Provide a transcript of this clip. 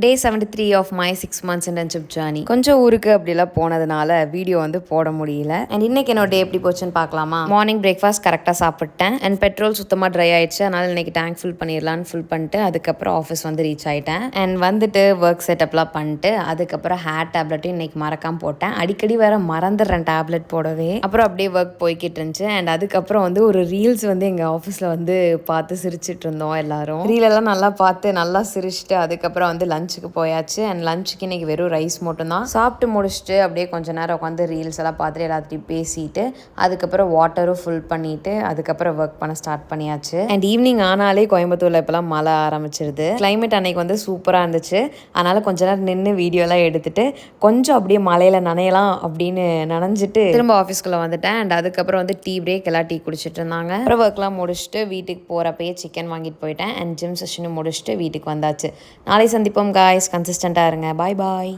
Day 73 of my 6 months internship journey. கொஞ்சம் ஊருக்கு அப்படிலாம் போனதுனால வீடியோ வந்து போட முடியல. அண்ட் இன்னைக்கு என்னோட டே எப்படி போச்சுன்னு பார்க்கலாமா? மார்னிங் பிரேக்ஃபாஸ்ட் கரெக்டாக சாப்பிட்டேன். அண்ட் பெட்ரோல் சுத்தமாக ட்ரை ஆயிடுச்சு. அதனால இன்னைக்கு டேங்க் ஃபுல் பண்ணிடலான்னு ஃபுல் பண்ணிட்டு அதுக்கப்புறம் ஆஃபீஸ் வந்து ரீச் ஆகிட்டேன். அண்ட் வந்துட்டு ஒர்க் செட்டப்லாம் பண்ணிட்டு அதுக்கப்புறம் ஹேர் டேப்லெட்டும் இன்னைக்கு மறக்காம போட்டேன். அடிக்கடி வேற மறந்துடுறேன் டேப்லெட் போடவே. அப்புறம் அப்படியே ஒர்க் போய்கிட்டு இருந்துச்சு. அண்ட் அதுக்கப்புறம் வந்து ஒரு ரீல்ஸ் வந்து எங்கள் ஆஃபீஸில் வந்து பார்த்து சிரிச்சிட்டு இருந்தோம் எல்லாரும். ரீலெல்லாம் நல்லா பார்த்து நல்லா சிரிச்சுட்டு அதுக்கப்புறம் வந்து லஞ்சுக்கு போயாச்சு. அண்ட் லஞ்சுக்கு இன்னைக்கு வெறும் ரைஸ் மட்டும்தான் சாப்பிட்டு முடிச்சுட்டு அப்படியே கொஞ்ச நேரம் உட்காந்து ரீல்ஸ் எல்லாம் பார்த்துட்டு எல்லாத்தையும் பேசிட்டு அதுக்கப்புறம் வாட்டரும் ஃபுல் பண்ணிட்டு அதுக்கப்புறம் ஒர்க் பண்ண ஸ்டார்ட் பண்ணியாச்சு. அண்ட் ஈவினிங் ஆனாலே கோயம்புத்தூர்ல இப்பெல்லாம் மழை ஆரம்பிச்சிருது. கிளைமேட் அன்னைக்கு வந்து சூப்பராக இருந்துச்சு. அதனால கொஞ்ச நேரம் நின்று வீடியோலாம் எடுத்துட்டு கொஞ்சம் அப்படியே மழையில நனையலாம் அப்படின்னு நனைஞ்சிட்டு திரும்ப ஆஃபீஸ்க்குள்ள வந்துட்டேன். அண்ட் அதுக்கப்புறம் வந்து டீ பிரேக் எல்லாம் டீ குடிச்சிட்டு இருந்தாங்க. அப்புறம் ஒர்க்லாம் முடிச்சுட்டு வீட்டுக்கு போகிறப்பயே சிக்கன் வாங்கிட்டு போயிட்டேன். அண்ட் ஜிம் செஷனும் முடிச்சுட்டு வீட்டுக்கு வந்தாச்சு. நாளை சந்திப்போம் காய்ஸ். கன்சிஸ்டண்ட்டாக இருங்க. பாய் பாய்.